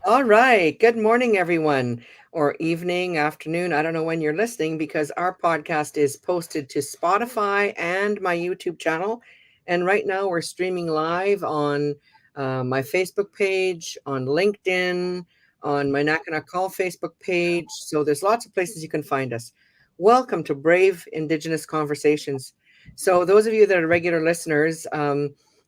All right. Good morning, everyone, or evening, afternoon. I don't know when you're listening because our podcast is posted to Spotify and my YouTube channel. And right now we're streaming live on my Facebook page, on LinkedIn, on my Nakana Call Facebook page. So there's lots of places you can find us. Welcome to Brave Indigenous Conversations. So, those of you that are regular listeners,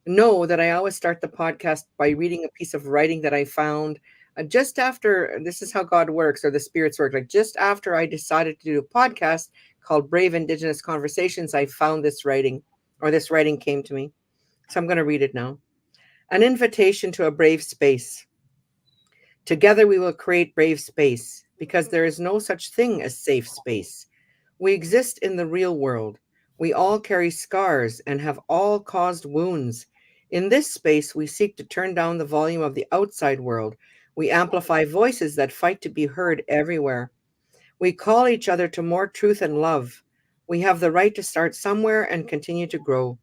know that I always start the podcast by reading a piece of writing that I found just after. This is how God works, or the spirits work. Like just after I decided to do a podcast called Brave Indigenous Conversations, I found this writing, or this writing came to me. So I'm going to read it now. An invitation to a brave space. Together we will create brave space because there is no such thing as safe space. We exist in the real world. We all carry scars and have all caused wounds. In this space, we seek to turn down the volume of the outside world. We amplify voices that fight to be heard everywhere. We call each other to more truth and love. We have the right to start somewhere and continue to grow.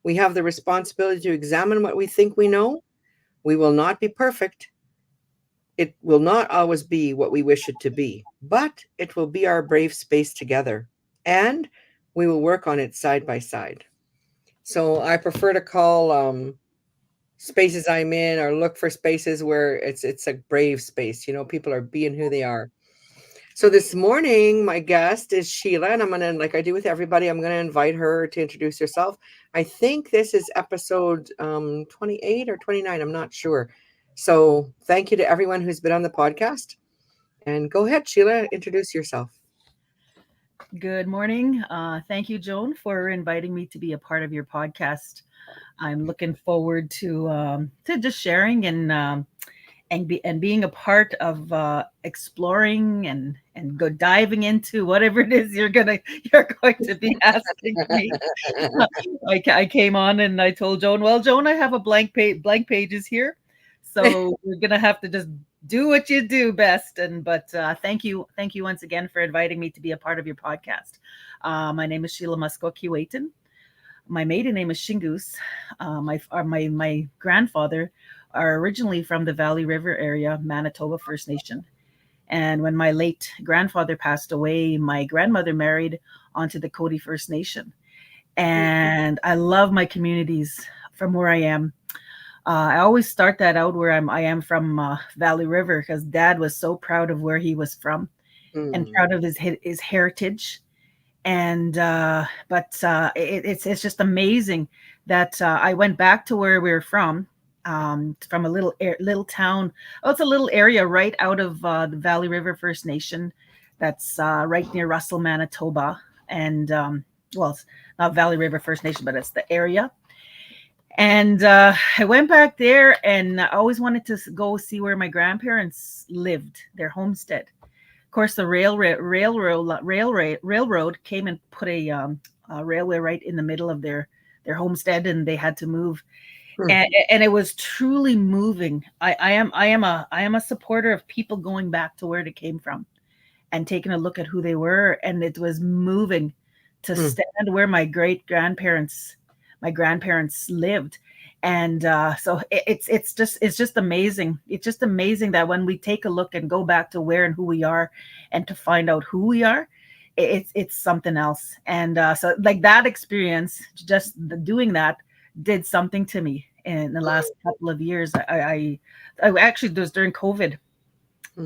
We have the responsibility to examine what we think we know. We will not be perfect. It will not always be what we wish it to be, but it will be our brave space together. And we will work on it side by side. So I prefer to call spaces I'm in, or look for spaces where it's a brave space. People are being who they are. So this morning, my guest is Sheila, and I'm gonna, like I do with everybody, I'm gonna invite her to introduce herself. I think this is episode 28 or 29. I'm not sure. So thank you to everyone who's been on the podcast. And go ahead, Sheila, introduce yourself. Good morning. Thank you, Joan, for inviting me to be a part of your podcast. I'm looking forward to just sharing and being a part of exploring and go diving into whatever it is you're going to be asking me. I came on and I told Joan, well, Joan, I have a blank pages here, so we're gonna have to just do what you do best. But thank you once again for inviting me to be a part of your podcast. My name is Sheila MUSKWA. My maiden name is Shingoose. My grandfather are originally from the Valley River area, Manitoba First Nation. And when my late grandfather passed away, my grandmother married onto the Cody First Nation. And I love my communities from where I am. I always start that out where I am from Valley River, because Dad was so proud of where he was from and proud of his heritage. And it's just amazing that I went back to where we were from a little town. Oh, it's a little area right out of the Valley River First Nation. That's right near Russell, Manitoba. And well, it's not Valley River First Nation, but it's the area. And I went back there, and I always wanted to go see where my grandparents lived, their homestead. Of course, the railroad came and put a railway right in the middle of their homestead, and they had to move. And it was truly moving. I am a supporter of people going back to where they came from and taking a look at who they were, and it was moving to stand where my grandparents lived. And so it's just amazing. It's just amazing that when we take a look and go back to where and who we are, and to find out who we are, it's something else. And so like that experience, just doing that did something to me in the last couple of years. I actually, it was during COVID,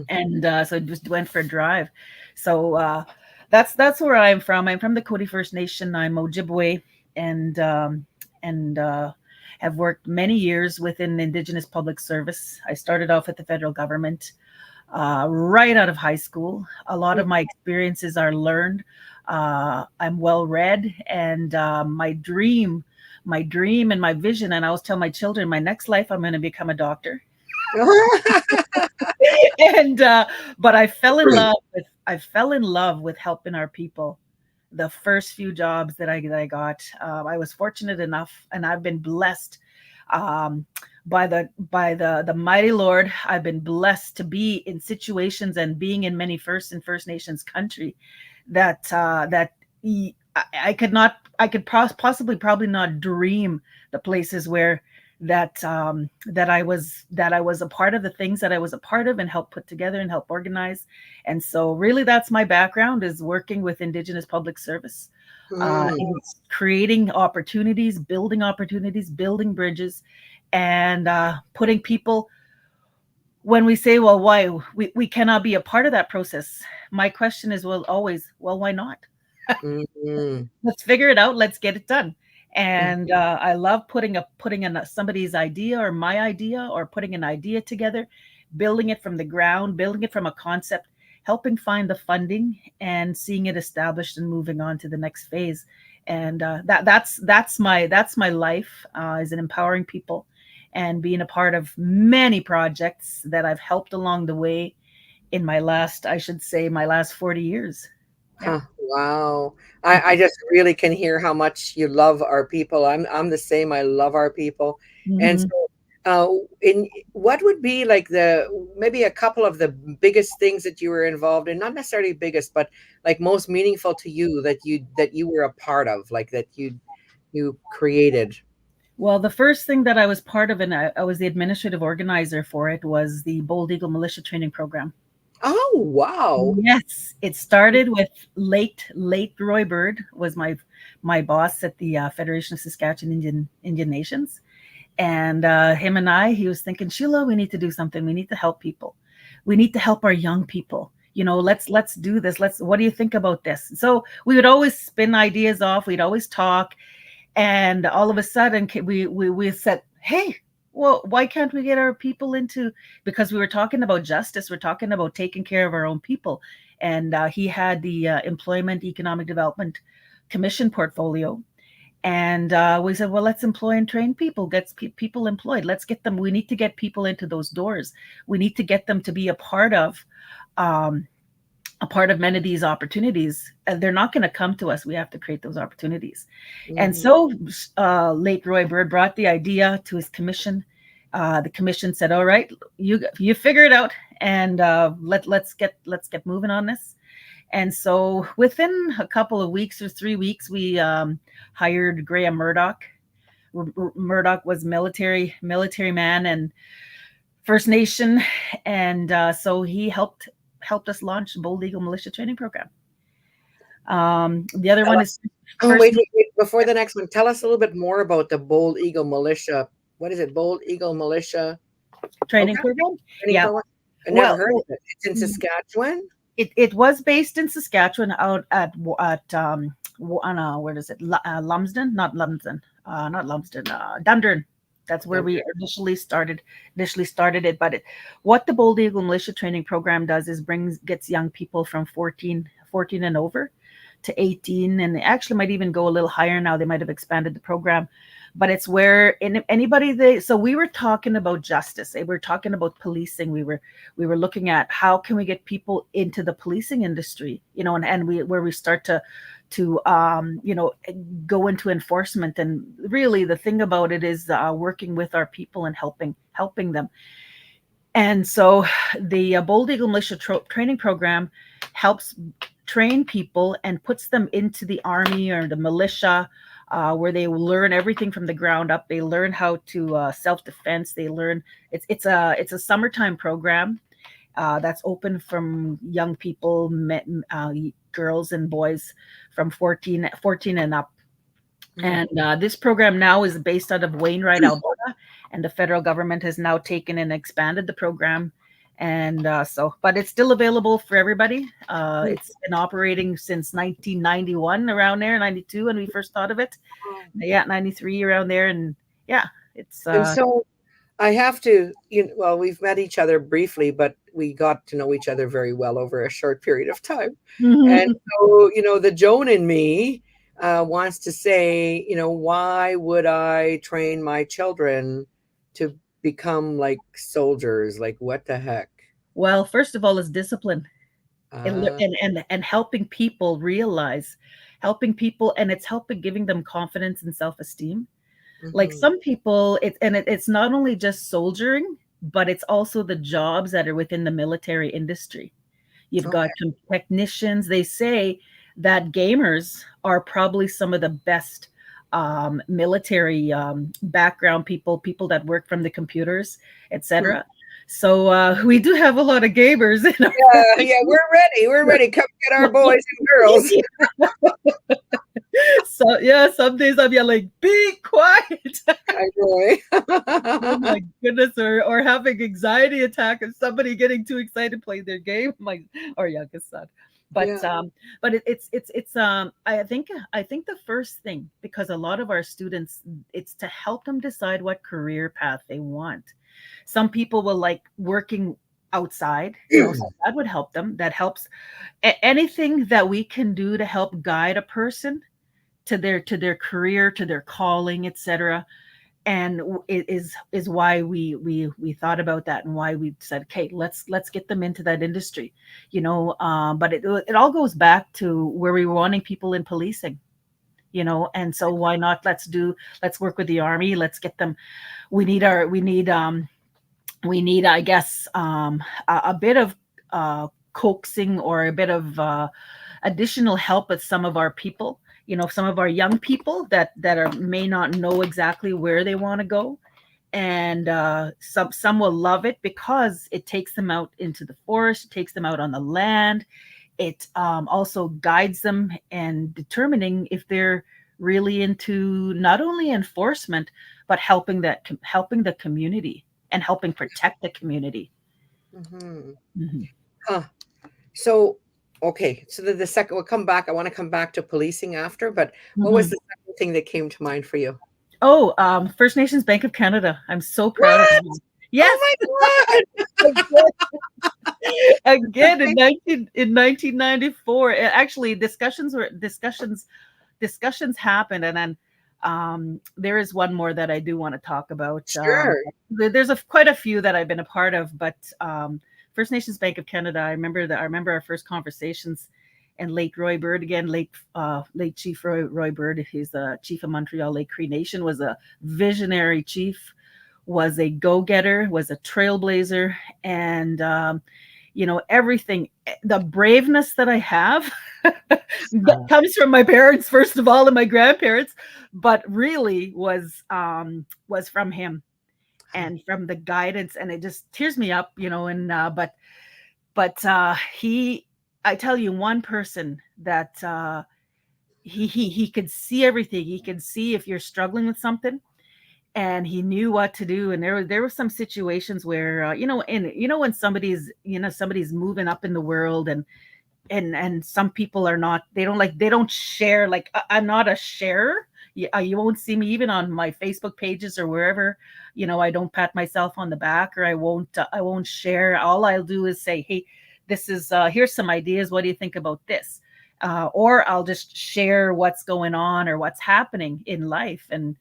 and so I just went for a drive. So that's where I'm from. I'm from the Cody First Nation. I'm Ojibwe, and have worked many years within Indigenous public service. I started off at the federal government right out of high school. A lot of my experiences are learned. I'm well read, and my dream and my vision, and I always tell my children, my next life I'm going to become a doctor. And but I fell in love with helping our people. The first few jobs that I got, I was fortunate enough, and I've been blessed by the mighty Lord. I've been blessed to be in situations and being in many First Nations country that I could possibly probably not dream the places where that I was a part of, the things that I was a part of and help put together and help organize. And so really that's my background, is working with Indigenous public service, Mm. in creating opportunities, building bridges, and putting people, when we say, well, why we cannot be a part of that process, my question is, well, always, well, why not? Mm. Let's figure it out, let's get it done. Mm. And I love putting in somebody's idea or my idea, or putting an idea together, building it from the ground, building it from a concept, helping find the funding, and seeing it established and moving on to the next phase. And that's my life, is in empowering people and being a part of many projects that I've helped along the way in my last, I should say, my last 40 years. Yeah. Huh, wow. I just really can hear how much you love our people. I'm the same. I love our people. And Mhm. so in what would be like the maybe a couple of the biggest things that you were involved in, not necessarily biggest, but like most meaningful to you that you were a part of, like that you created. Well, the first thing that I was part of, and I was the administrative organizer for it, was the Bold Eagle Militia Training Program. Oh, wow. Yes, it started with late Roy Bird was my boss at the Federation of Saskatchewan Indian Nations, and him and he was thinking, Sheila, we need to do something. We need to help people. We need to help our young people. Let's do this. What do you think about this? So we would always spin ideas off. We'd always talk, and all of a sudden we said, hey, well, why can't we get our people into, because we were talking about justice, we're talking about taking care of our own people. And he had the Employment Economic Development Commission portfolio, and we said, well, let's employ and train people, get people employed, let's get them, we need to get people into those doors, we need to get them to be um, a part of many of these opportunities. They're not going to come to us. We have to create those opportunities. And Mhm. so late Roy Bird brought the idea to his commission. The commission said, all right, you figure it out, and let's get moving on this. And so within a couple of weeks or 3 weeks, we hired Graham Murdoch. Murdoch was military man and First Nation, and so he helped us launch the Bold Eagle Militia Training Program. The other Tell one us- is Oh, First wait. Before the next one, tell us a little bit more about the Bold Eagle Militia. What is it? Bold Eagle Militia Training Program? Program. Training Yeah. program? I never Well, heard of it. It's in Saskatchewan? it was based in Saskatchewan, out at where is it? Lumsden, not Lumsden, Dundurn. That's where we initially started it. But what the Bold Eagle Militia Training Program does is gets young people from 14 and over to 18, and they actually might even go a little higher now. They might have expanded the program, but it's where so we were talking about justice. We were talking about policing. We were looking at how can we get people into the policing industry, and where we start to go into enforcement. And really the thing about it is working with our people and helping them. And so the Bold Eagle Militia Training Program helps train people and puts them into the army or the militia, where they learn everything from the ground up. They learn how to self-defense. They learn it's a summertime program that's open from young people, girls and boys from 14 and up. And this program now is based out of Wainwright, Alberta, and the federal government has now taken and expanded the program. And but it's still available for everybody. It's been operating since 1991, around there, 92 when we first thought of it. Yeah, 93 around there, and yeah, it's. And so I have to, well, we've met each other briefly, but we got to know each other very well over a short period of time. And so, the Joan in me wants to say, why would I train my children to become like soldiers? Like, what the heck? Well, first of all, is discipline. Uh, And helping people realize, and it's helping giving them confidence and self-esteem. Like mhm. some people, it's not only just soldiering, but it's also the jobs that are within the military industry. You've got Okay. technicians. They say that gamers are probably some of the best military background people that work from the computers, etc. So we do have a lot of gamers in our Yeah, we're ready. Come get our boys and girls. So yeah, some days I'm yelling, "Be quiet!" Hi, Roy. Oh my goodness, or having anxiety attack of somebody getting too excited playing their game. My or youngest son. But Yeah. but it's I think the first thing, because a lot of our students, it's to help them decide what career path they want. Some people will like working outside, so that would help them. That helps. Anything that we can do to help guide a person to their career, to their calling, etc. And it is why we thought about that, and why we said, okay, let's get them into that industry, but it all goes back to where we were wanting people in policing, and so why not, let's work with the Army, let's get them. We need I guess a bit of coaxing, or a bit of additional help with some of our people, some of our young people that may not know exactly where they want to go. And some will love it because it takes them out into the forest, it takes them out on the land. It also guides them and determining if they're really into not only enforcement, but helping the community and helping protect the community. Mhm. Mm-hmm. Huh. So, okay. So the second, we'll come back. I want to come back to policing after, but what was Mm-hmm. the second thing that came to mind for you? Oh, First Nations Bank of Canada. I'm so proud of What? them. Yes. Oh my Again, God. in 1994, actually discussions happened, and then there is one more that I do want to talk about. Sure. There's quite a few that I've been a part of, but First Nations Bank of Canada. I remember our first conversations, and late Roy Bird, again, late Chief Roy Bird, he's the chief of Montreal Lake Cree Nation, was a visionary chief, was a go-getter, was a trailblazer, and everything, the braveness that I have that comes from my parents, first of all, and my grandparents, but really was from him, and from the guidance, and it just tears me up, and but I tell you, one person that he could see everything. He could see if you're struggling with something, and he knew what to do. And there were some situations where when somebody's moving up in the world, and some people are not, they don't share, like I'm not a sharer. You won't see me even on my Facebook pages or wherever. I don't pat myself on the back, or I won't share. All I'll do is say, hey, this is here's some ideas, what do you think about this? Or I'll just share what's going on or what's happening in life. And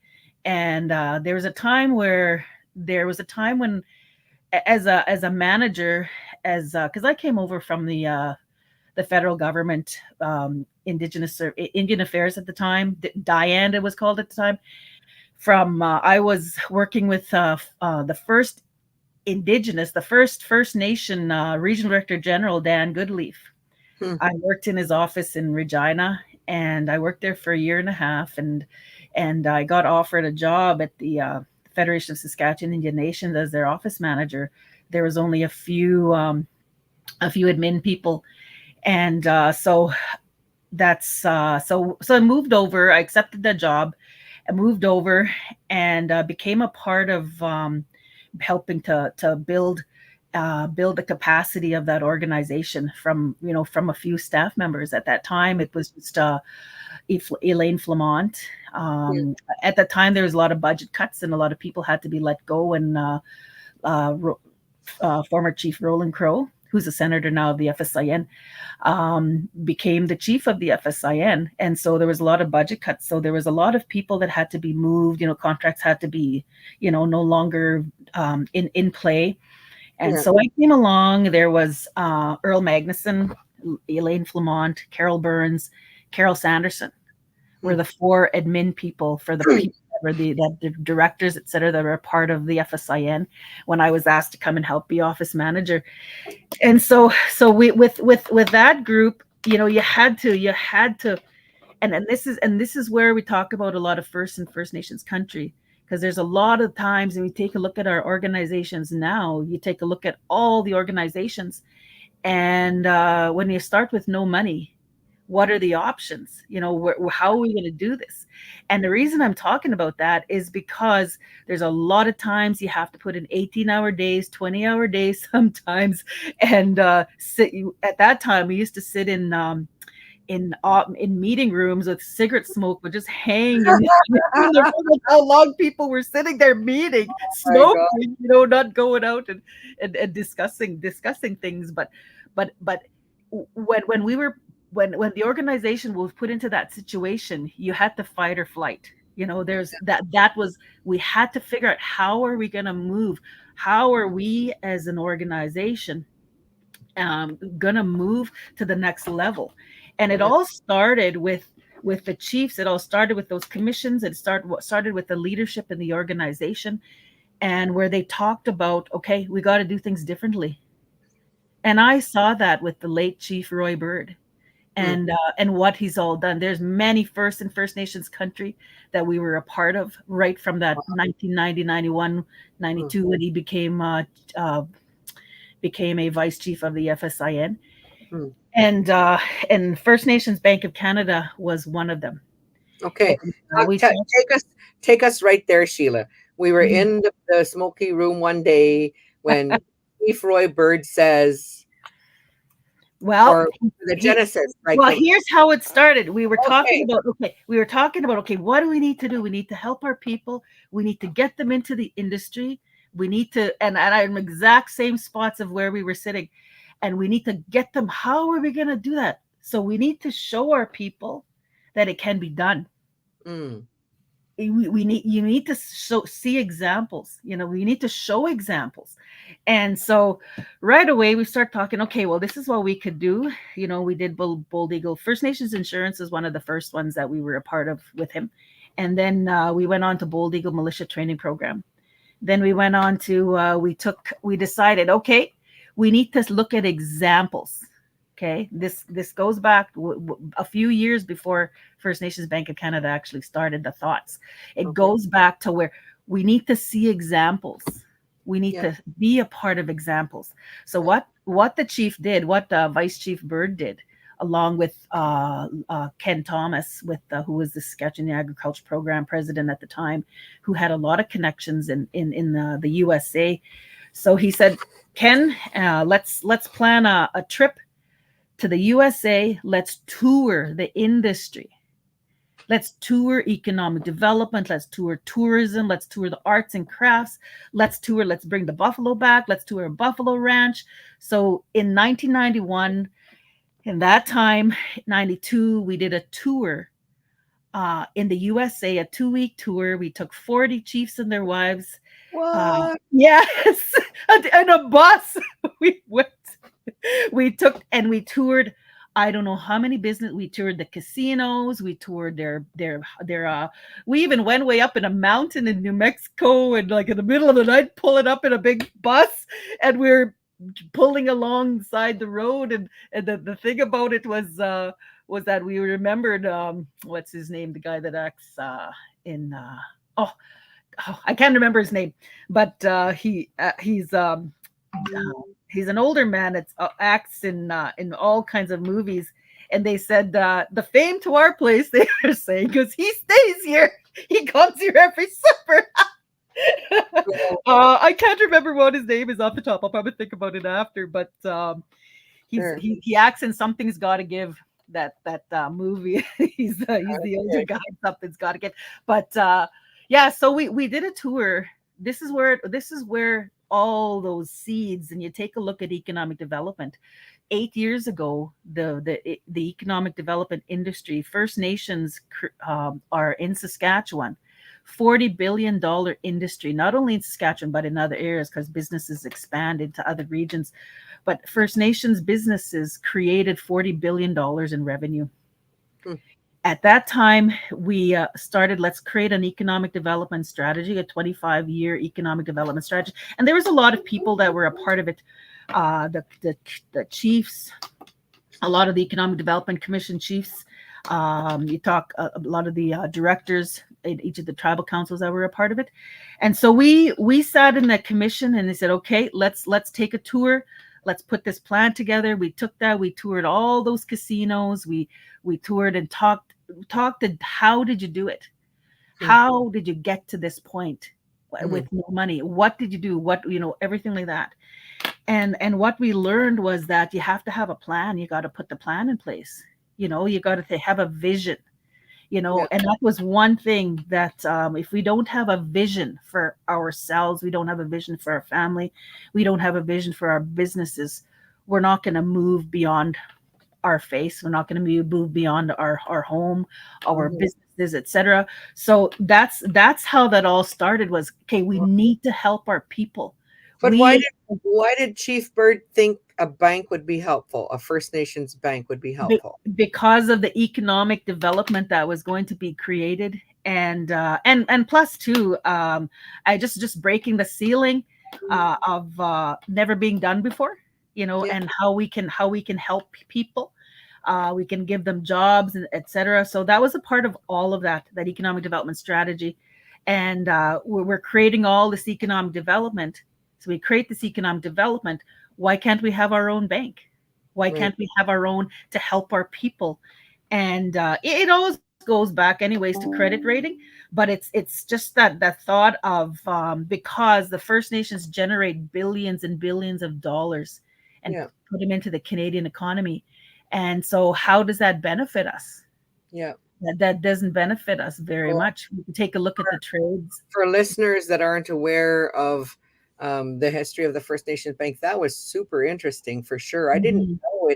there was a time when, as a manager, because I came over from the federal government, Indian Affairs at the time, Diane it was called at the time. I was working with the first Indigenous, the first First Nation Regional Director General, Dan Goodleaf. I worked in his office in Regina, and I worked there for a year and a half, and I got offered a job at the Federation of Saskatchewan Indian Nations as their office manager. There was only a few admin people, and so I moved over. I accepted the job, I moved over, and became a part of helping to build the capacity of that organization from a few staff members. At that time, it was just Elaine Flamont. At the time, there was a lot of budget cuts, and a lot of people had to be let go. And former Chief Roland Crow, who's a senator now of the FSIN, became the chief of the FSIN. And so there was a lot of budget cuts. So there was a lot of people that had to be moved, contracts had to be, no longer in play. And so I came along. There was Earl Magnuson, Elaine Flamont, Carol Burns, Carol Sanderson were the four admin people for the people that were the directors, et cetera, that were a part of the FSIN when I was asked to come and help be office manager. And so we with that group, you had to And this is where we talk about a lot of First Nations country, because there's a lot of times, and we take a look at our organizations now, you take a look at all the organizations, and when you start with no money, what are the options? How are we going to do this? And the reason I'm talking about that is because there's a lot of times you have to put in 18-hour days, 20-hour days sometimes, and at that time we used to sit in meeting rooms with cigarette smoke would just hang in how long people were sitting there meeting, My God. smoking, not going out and discussing things. But when we were when the organization was put into that situation, you had to fight or flight. There's that was we had to figure out, how are we going to move? How are we as an organization gonna move to the next level? And it all started with the chiefs. It all started with those commissions. It started with the leadership in the organization, and where they talked about, okay, we got to do things differently. And I saw that with the late Chief Roy Bird, and what he's all done. There's many First Nations country that we were a part of right from that 1990, 91, 92 when he became a vice chief of the FSIN. And First Nations Bank of Canada was one of them. Okay. We Take us right there, Sheila. We were in the smoky room one day when Chief Roy Bird says, well, or the genesis. Here's how it started. We were talking about, okay, what do we need to do? We need to help our people. We need to get them into the industry. We need to, and I'm exact same spots of where we were sitting. And we need to get them. How are we going to do that? So we need to show our people that it can be done. You need to see examples. We need to show examples. And so right away we start talking, okay, well, this is what we could do. We did Bold Eagle. First Nations Insurance is one of the first ones that we were a part of with him. And then we went on to Bold Eagle Militia Training Program. Then we went on to, we decided, okay, we need to look at examples. Okay, this goes back a few years before First Nations Bank of Canada actually started the thoughts. It goes back to where we need to see examples. We need to be a part of examples. So what the chief did, what Vice Chief Bird did, along with Ken Thomas, who was the Saskatchewan Agriculture Program president at the time, who had a lot of connections in the USA. So he said, Ken, let's plan a trip to the USA. Let's tour the industry. Let's tour economic development. Let's tour tourism. Let's tour the arts and crafts. Let's bring the buffalo back. Let's tour a buffalo ranch. So in 1991, in that time, 92, we did a tour in the USA, a 2-week tour. We took 40 chiefs and their wives. Yes, and a bus. We went. We toured. I don't know how many business. We toured the casinos. We toured their. We even went way up in a mountain in New Mexico, and like in the middle of the night, pulling up in a big bus, and we're pulling alongside the road. And the thing about it was that we remembered what's his name, the guy that acts in I can't remember his name, but he's an older man that acts in all kinds of movies. And they said the fame to our place, they were saying, because he stays here, he comes here every summer. I can't remember what his name is off the top. I'll probably think about it after. But he acts in Something's Gotta Give. That movie. he's the older guy. Something's Gotta Give. But so we did a tour. This is where all those seeds, and you take a look at economic development. 8 years ago, the economic development industry, First Nations are in Saskatchewan, $40 billion industry, not only in Saskatchewan, but in other areas, because businesses expand into other regions. But First Nations businesses created $40 billion in revenue. At that time, we started, let's create an economic development strategy, a 25-year economic development strategy. And there was a lot of people that were a part of it. The chiefs, a lot of the Economic Development Commission chiefs, You talk a lot of the directors in each of the tribal councils that were a part of it. And so we sat in that commission and they said, okay, let's take a tour. Let's put this plan together. We took that, we toured all those casinos. We toured and talked and how did you do it? How did you get to this point with no money? What did you do? What, everything like that. And what we learned was that you have to have a plan. You got to put the plan in place. You got to have a vision, and that was one thing that if we don't have a vision for ourselves, we don't have a vision for our family, we don't have a vision for our businesses, we're not going to move beyond our face. We're not going to move beyond our home, our businesses, etc. So that's how that all started was, okay, we need to help our people. But why did Chief Bird think a bank would be helpful? A First Nations bank would be helpful? Because of the economic development that was going to be created. And plus too, I just breaking the ceiling of never being done before, and how we can help people. We can give them jobs, and etc. So that was a part of all of that economic development strategy. And we're creating all this economic development. So we create this economic development. Why can't we have our own bank? Why can't we have our own to help our people? And it always goes back anyways to credit rating, but it's just that thought of because the First Nations generate billions and billions of dollars and put them into the Canadian economy. And so how does that benefit us? Yeah. That doesn't benefit us very much. We can take a look at the trades. For listeners that aren't aware of the history of the First Nations Bank, that was super interesting for sure. I didn't know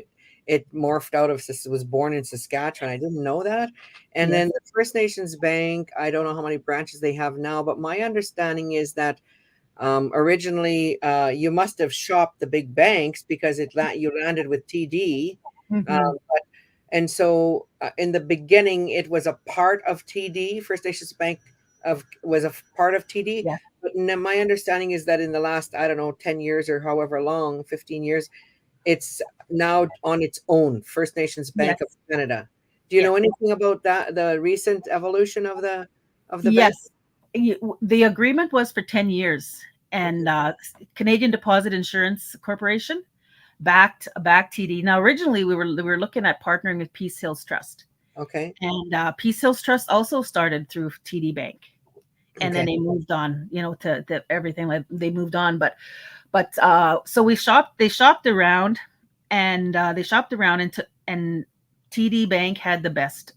it morphed out of, was born in Saskatchewan. I didn't know that. And then the First Nations Bank, I don't know how many branches they have now, but my understanding is that originally you must have shopped the big banks because you landed with TD. And so in the beginning, it was a part of TD. First Nations Bank was a part of TD. Yeah. But my understanding is that in the last, I don't know, 10 years or however long, 15 years, it's now on its own, First Nations Bank of Canada. Do you know anything about that, the recent evolution of the bank? The agreement was for 10 years. And Canadian Deposit Insurance Corporation backed TD. Now, originally we were looking at partnering with Peace Hills Trust. Okay. And Peace Hills Trust also started through TD Bank, and then they moved on, to everything. Like they moved on, but so they shopped around, and and TD Bank had the best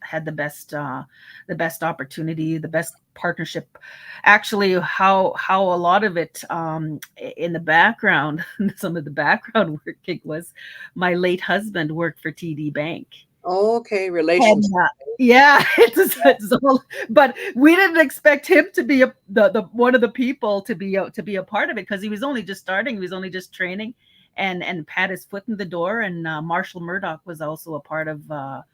opportunity, the best partnership. Actually, how a lot of it in the background, some of the background working was my late husband worked for TD Bank. Okay, relationship. It's all, but we didn't expect him to be the one of the people to be a part of it, because he was only just starting, he was only just training, and pat his foot in the door. And Marshall Murdoch was also a part of that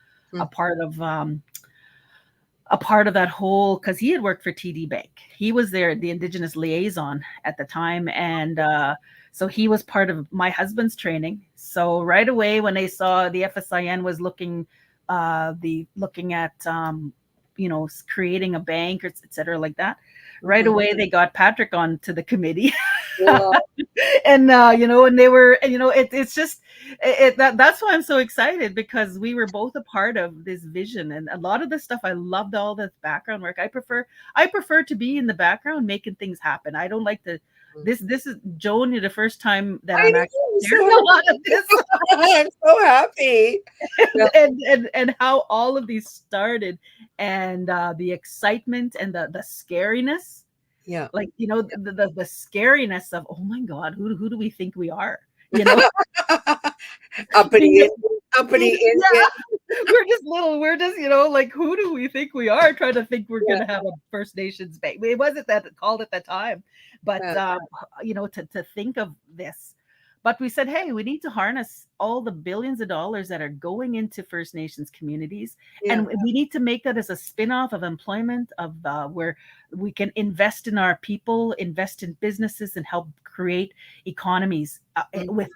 whole, because he had worked for TD Bank. He was the Indigenous liaison at the time, and so he was part of my husband's training. So right away when they saw the FSIN was looking at creating a bank, or et cetera, like that, right away they got Patrick onto the committee. And and they were, it's just that's why I'm so excited, because we were both a part of this vision. And a lot of this stuff, I loved all this background work. I prefer to be in the background making things happen. I don't like to. This is Joan, the first time that I'm actually hearing a lot of this. I'm so happy. and how all of these started, and the excitement and the scariness. Yeah. Like, the scariness of, oh my God, who do we think we are? Uppity Indian. We're just, like, who do we think we are, trying to think we're going to have a First Nations bank. It wasn't that called at that time, but, to think of this. But we said, hey, we need to harness all the billions of dollars that are going into First Nations communities, Yeah. and we need to make that as a spin-off of employment, of where we can invest in our people, invest in businesses, and help create economies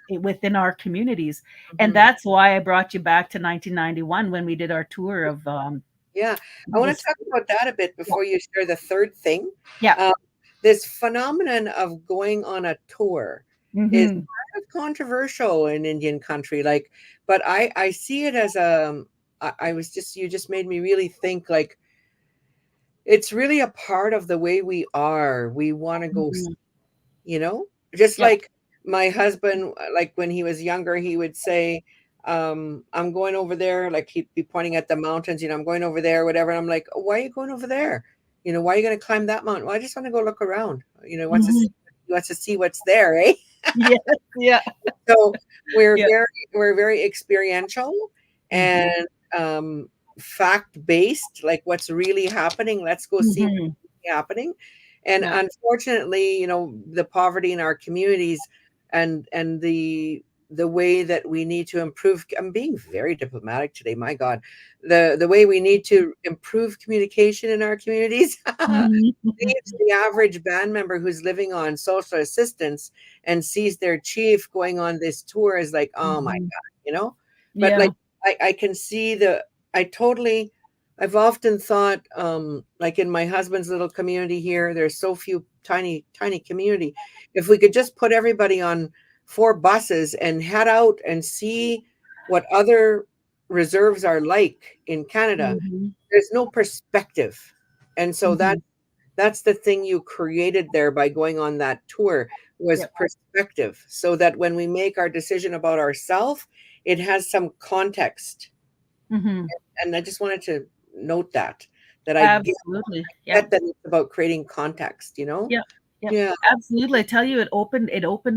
within our communities. And Mhm. that's why I brought you back to 1991 when we did our tour of Yeah. I want to this. talk about that a bit Yeah, before you share the third thing. yeah. Um, this phenomenon of going on a tour is Hmm. kind of controversial in Indian country. Like, but I see it as a, I was just, you just made me really think like, it's really a part of the way we are. We want to go, Hmm. you know, just Yep. like my husband, like when he was younger, he would say, I'm going over there, like he'd be pointing at the mountains, I'm going over there, whatever. And I'm like, "Oh, why are you going over there? Why are you going to climb that mountain?" "Well, I just want to go look around. Hmm. He wants to see what's there, eh?" Yes. Yeah. So we're Yeah. very we're very experiential Hmm. and fact based, like what's really happening. Let's go see what's Hmm. really happening. And Yeah. unfortunately, the poverty in our communities and the way that we need to improve. I'm being very diplomatic today, my God. The way we need to improve communication in our communities Mhm. leaves the average band member who's living on social assistance and sees their chief going on this tour is like, oh my Mhm. God. But Yeah. like I can see I totally I've often thought, like in my husband's little community here, there's so few tiny, tiny community. If we could just put everybody on 4 buses and head out and see what other reserves are like in Canada, Mhm. there's no perspective. And so Mhm. that's the thing you created there by going on that tour was Yep. perspective, so that when we make our decision about ourselves, it has some context. Mhm. And I just wanted to note that Absolutely. Yeah. get that it's about creating context, Yep. Yep. Yeah. Absolutely. I tell you, it opened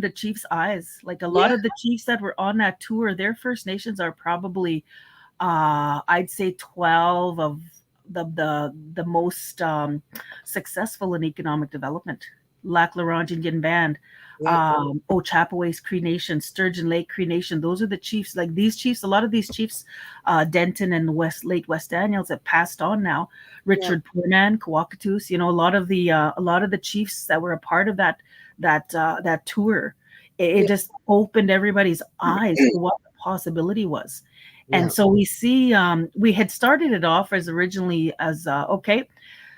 the chiefs' eyes. Like a Yeah. lot of the chiefs that were on that tour, their First Nations are probably I'd say 12 of the most successful in economic development. Lac La Ronge Indian Band, Yeah. Ochapowace Cree Nation, Sturgeon Lake Cree Nation. Those are the chiefs. Like these chiefs, a lot of these chiefs, Denton and West Daniels have passed on now. Yeah. Richard Poorman, Kawakatus, a lot of the chiefs that were a part of that tour. It Yeah. just opened everybody's eyes to what the possibility was. And Yeah. so we see, we had started it off as originally as, okay,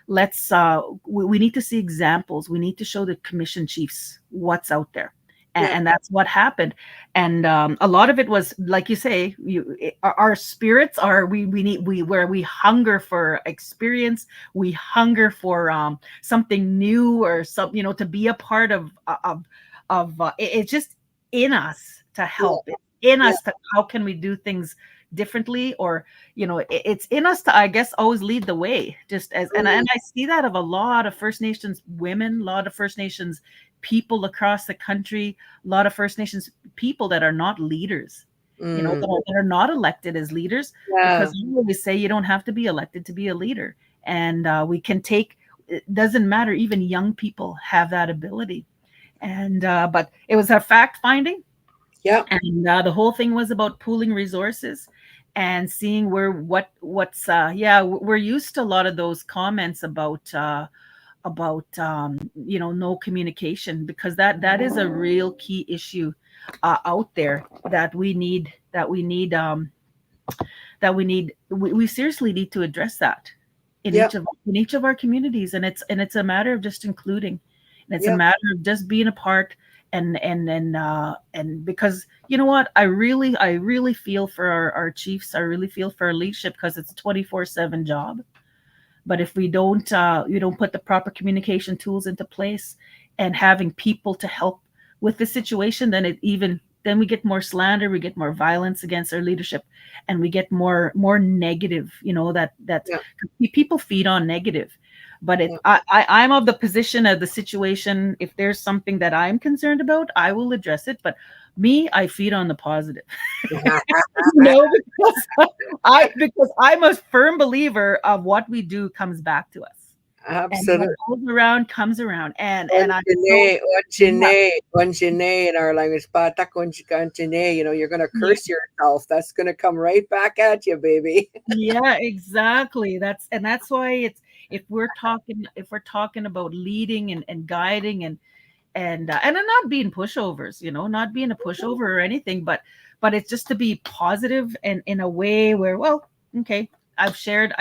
we need to see examples. We need to show the commission chiefs what's out there. Yeah. And that's what happened. And a lot of it was, like you say, our spirits are, where we hunger for experience, we hunger for something new or to be a part it's just in us to Yeah. help. It's in Yeah. us to, how can we do things differently, or it's in us to, I guess, always lead the way, just as, and I see that of a lot of First Nations women, a lot of First Nations people across the country, a lot of First Nations people that are not leaders, Mm. that are not elected as leaders, because Yeah. I always say you don't have to be elected to be a leader. And we can take, it doesn't matter, even young people have that ability. And but it was a fact finding, Yeah. and the whole thing was about pooling resources and seeing what's we're used to a lot of those comments about no communication, because that is a real key issue out there we seriously need to address that Yeah. in each of our communities. And it's a matter of just including, and it's a Yeah. matter of just being a part. And because you know what, I really feel for our chiefs, I really feel for our leadership, because it's a 24/7 job. But if we don't put the proper communication tools into place, and having people to help with the situation, then we get more slander, we get more violence against our leadership, and we get more negative. That Yeah. people feed on negative. But Yeah. I'm of the position of the situation. If there's something that I'm concerned about, I will address it. But me, I feed on the positive. No, because I'm a firm believer of what we do comes back to us. And what Absolutely. goes around comes around. And I'm so yeah, Onchine in our language. Bata konchikantine. You're going to yeah, curse yourself. That's going to come right back at you, baby. yeah, exactly. That's why it's if we're talking about leading and guiding and I'm not being pushovers, not being a pushover or anything, but it's just to be positive and in a way where, well, okay, I've shared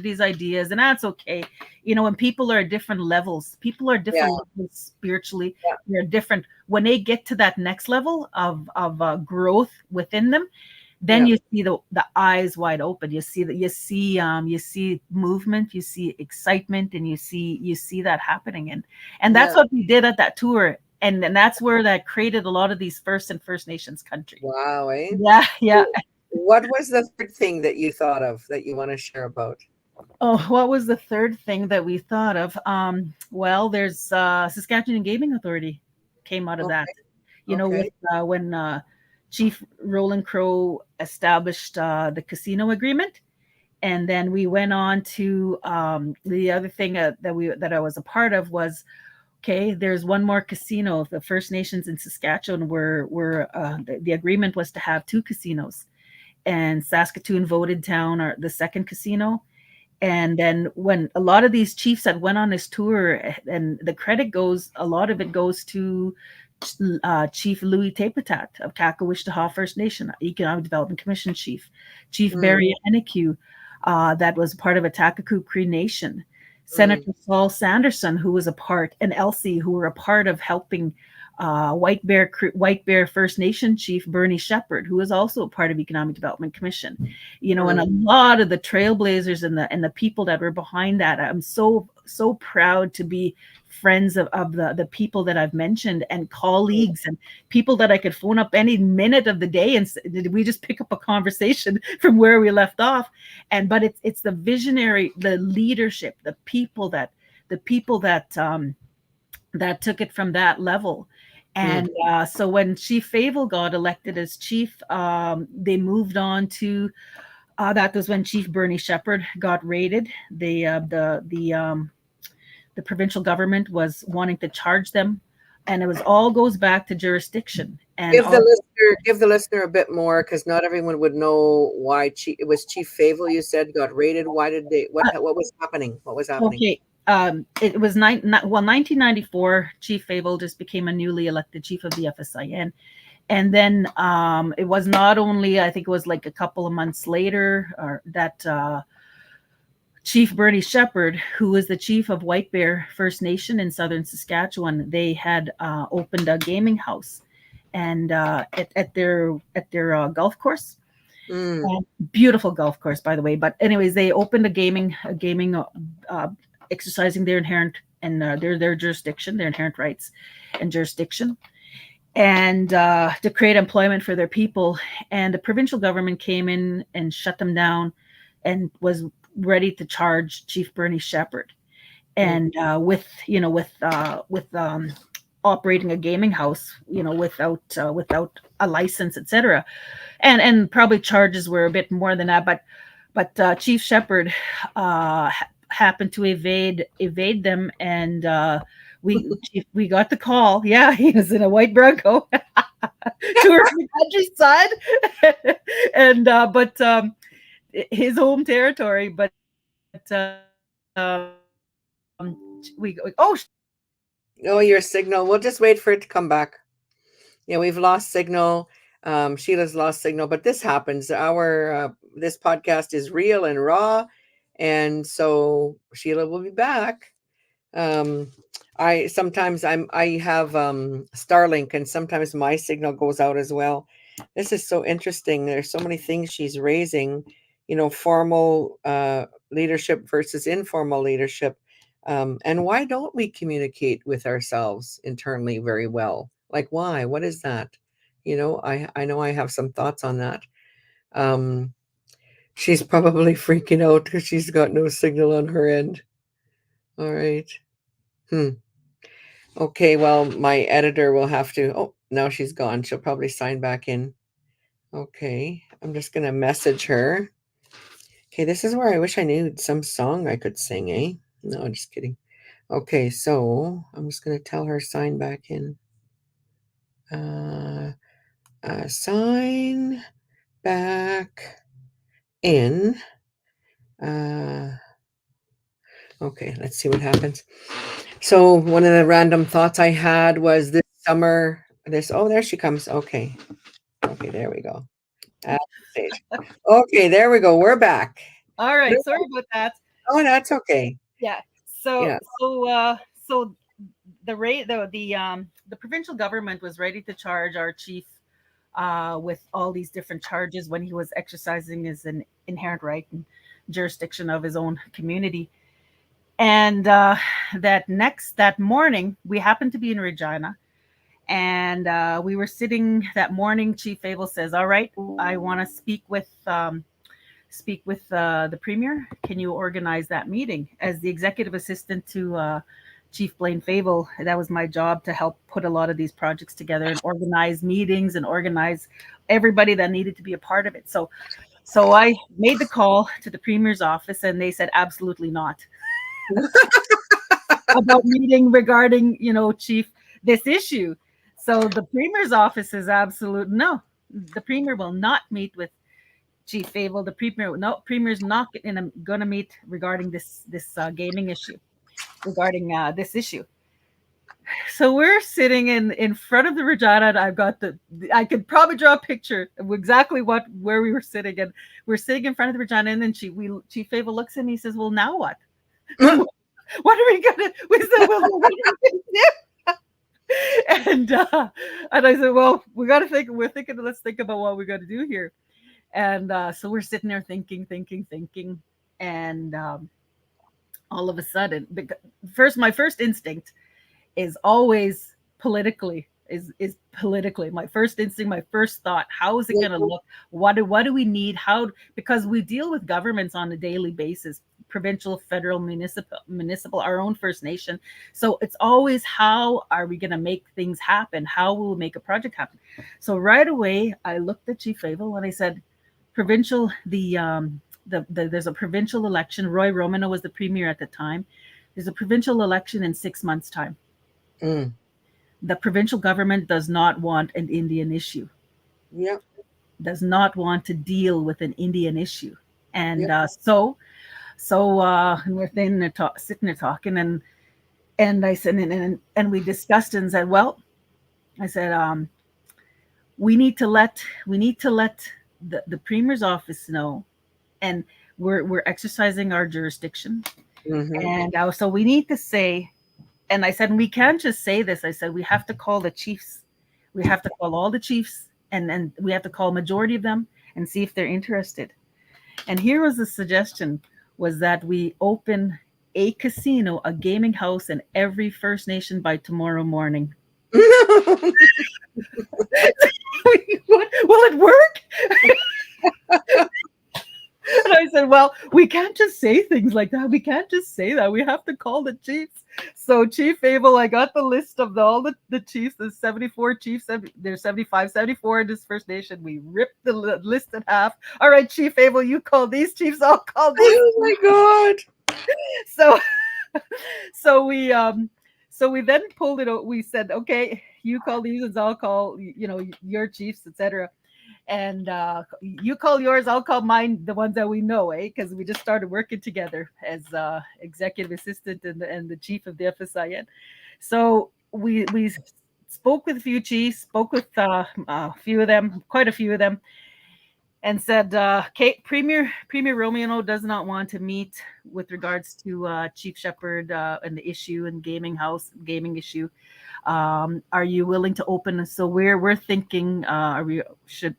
these ideas, and that's okay. When people are at different levels, Yeah, spiritually. yeah, They're different. When they get to that next level of growth within them, then yeah, you see the eyes wide open. You see movement, you see excitement, and you see that happening. And that's yeah. what we did at that tour. And that's where that created a lot of these First Nations country. Wow, eh? Yeah, yeah. So what was the third thing that you thought of that you want to share about? Oh, what was the third thing that we thought of? Well, there's Saskatchewan Gaming Authority came out of that. Okay, With okay. when Chief Roland Crow established the casino agreement. And then we went on to the other thing that I was a part of was, okay, there's one more casino. The First Nations in Saskatchewan the agreement was to have two casinos, and Saskatoon voted down the second casino. And then when a lot of these chiefs that went on this tour, and the credit goes, a lot of it goes to Chief Louis Tapetat of Kakawishtaha First Nation, Economic Development Commission chief, Chief Mm, Barry Henneque, that was part of Atakaku Cree Nation, mm, Senator Saul Sanderson, who was a part, and Elsie, who were a part of helping White Bear First Nation chief Bernie Shepherd, who was also a part of Economic Development Commission. And mm. a lot of the trailblazers and the people that were behind that. I'm so proud to be friends of the people that I've mentioned, and colleagues and people that I could phone up any minute of the day, and we just pick up a conversation from where we left off. But it's the visionary, the leadership, the people that took it from that level. Mm, And so when Chief Favel got elected as chief, they moved on to that was when Chief Bernie Shepherd got raided. The provincial government was wanting to charge them, and all goes back to jurisdiction and all. Give the listener a bit more because not everyone would know why it was Chief Favel you said got raided. Why did they what was happening? What was happening? Okay. It was 1994. Chief Favel just became a newly elected chief of the FSIN. And then it was not only, I think it was like a couple of months later, that Chief Bernie Shepherd, who was the chief of White Bear First Nation in southern Saskatchewan, they had opened a gaming house, and at their golf course. Mm, Beautiful golf course, by the way. But anyways, they opened a gaming exercising their inherent and their jurisdiction, their inherent rights and jurisdiction, and to create employment for their people. And the provincial government came in and shut them down, and was ready to charge Chief Bernie Shepherd. mm, And with operating a gaming house, without a license, etc. And probably charges were a bit more than that, but Chief Shepherd happened to evade them, and we got the call. Yeah, he was in a white Bronco touring the countryside, and but his home territory. But we oh oh, your signal. We'll just wait for it to come back. Yeah, we've lost signal. Sheila's lost signal, but this happens. Our this podcast is real and raw, and so Sheila will be back. Um, I have Starlink, and sometimes my signal goes out as well. This is so interesting. There's so many things she's raising, formal leadership versus informal leadership. And why don't we communicate with ourselves internally very well? Like why? What is that? I know I have some thoughts on that. Um, she's probably freaking out because she's got no signal on her end. All right. Hmm. Okay, well, my editor will have to. Oh, now she's gone. She'll probably sign back in. Okay, I'm just going to message her. Okay, this is where I wish I knew some song I could sing, eh? No, just kidding. Okay, so I'm just going to tell her sign back in. Sign back in. Okay, let's see what happens. So one of the random thoughts I had was this summer, oh, there she comes. Okay. Okay, there we go. At the stage. Okay, there we go. We're back. All right, sorry about that. Oh, that's okay. Yeah. So Yeah. so the provincial government was ready to charge our chief with all these different charges when he was exercising his an inherent right and jurisdiction of his own community. And that morning, we happened to be in Regina, and we were sitting that morning. Chief Abel says, "All right, I want to speak with the premier. Can you organize that meeting?" As the executive assistant to Chief Blaine Fable, that was my job to help put a lot of these projects together and organize meetings and organize everybody that needed to be a part of it. So I made the call to the premier's office, and they said absolutely not about meeting regarding, chief, this issue. So the premier's office is absolute no. The premier will not meet with Chief Fable. The premier's not going to meet regarding this gaming issue, regarding this issue. So we're sitting in front of the Regina, and I could probably draw a picture of exactly where we were sitting, and we're sitting in front of the Regina, and then Chief Fable looks at me and says, "Well, now what? What are we gonna?" We said, "Well, what are we gonna do?" And I said, "Well, we got to think. We're thinking. Let's think about what we got to do here." And so we're sitting there thinking, and all of a sudden, my first instinct is always politically. Is politically my first instinct, my first thought. How is it going to look? What do we need? Because we deal with governments on a daily basis, provincial, federal, municipal, our own First Nation. So it's always, how are we going to make things happen? How will we make a project happen? So right away, I looked at Chief Fable and I said, provincial, there's a provincial election. Roy Romano was the premier at the time. There's a provincial election in 6 months' time. Mm. The provincial government does not want an Indian issue. Yep. Does not want to deal with an Indian issue. And Yep. so we're sitting there talking, and I said, and we discussed and said, well, I said, we need to let the premier's office know, and we're exercising our jurisdiction, Mm-hmm. and so we need to say. And I said, we can't just say this. I said, we have to call the chiefs. We have to call all the chiefs, and we have to call a majority of them and see if they're interested. And here was the suggestion, was that we open a casino, a gaming house in every First Nation by tomorrow morning. Will it work? And I said, well, we can't just say things like that. We can't just say that. We have to call the chiefs. So Chief Abel, I got the list of all the chiefs. There's 74 chiefs. There's 75, 74 in this First Nation. We ripped the list in half. All right, Chief Abel, you call these chiefs. I'll call these. Oh my God. So we then pulled it out. We said, okay, you call these and I'll call, your chiefs, etc. And you call yours, I'll call mine, the ones that we know, because we just started working together as executive assistant and the chief of the FSIN. So we spoke with a few chiefs, spoke with a few of them, quite a few of them, and said, "Okay, Premier Romano does not want to meet with regards to Chief Shepherd and the issue and gaming issue. Are you willing to open?" So we're thinking, should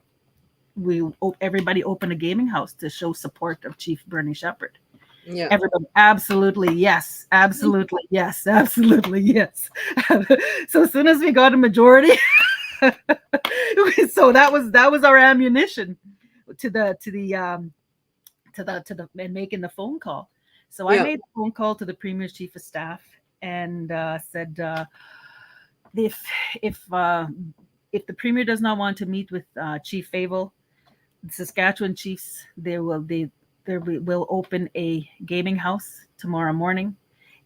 everybody open a gaming house to show support of Chief Bernie Shepherd? Yeah. Everybody, absolutely yes, absolutely yes, absolutely yes. So as soon as we got a majority, so that was our ammunition to and making the phone call. So I made a phone call to the Premier's Chief of Staff and said, if the Premier does not want to meet with Chief Fable, the Saskatchewan chiefs, we'll open a gaming house tomorrow morning,